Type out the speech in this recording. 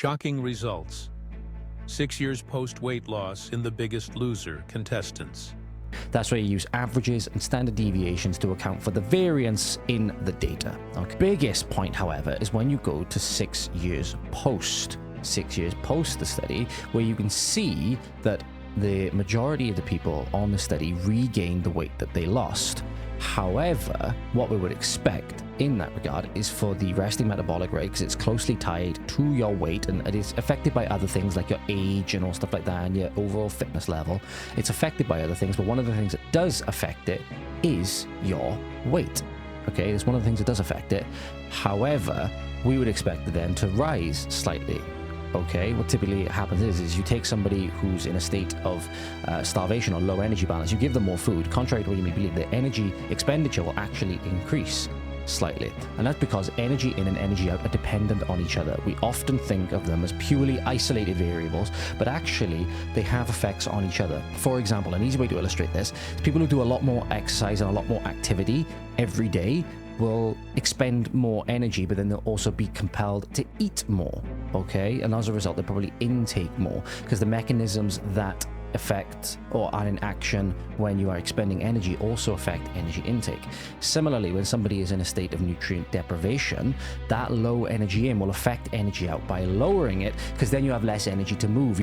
Shocking results. 6 years post-weight loss in the Biggest Loser contestants. That's where you use averages and standard deviations to account for the variance in the data. Okay. Biggest point, however, is when you go to 6 years post. 6 years post the study, where you can see that the majority of the people on the study regained the weight that they lost. However, what we would expect in that regard is for the resting metabolic rate, because it's closely tied to your weight and it is affected by other things like your age and all stuff like that and your overall fitness level. It's affected by other things, but one of the things that does affect it is your weight. Okay, it's one of the things that does affect it. However, we would expect them to rise slightly. Okay, what typically happens is you take somebody who's in a state of starvation or low energy balance, you give them more food. Contrary to what you may believe, the energy expenditure will actually increase slightly, and that's because energy in and energy out are dependent on each other. We often think of them as purely isolated variables, but actually they have effects on each other. For example, an easy way to illustrate this is people who do a lot more exercise and a lot more activity every day will expend more energy, but then they'll also be compelled to eat more. Okay, and as a result, they'll probably intake more, because the mechanisms that affect or are in action when you are expending energy also affect energy intake. Similarly, when somebody is in a state of nutrient deprivation, that low energy in will affect energy out by lowering it, because then you have less energy to move.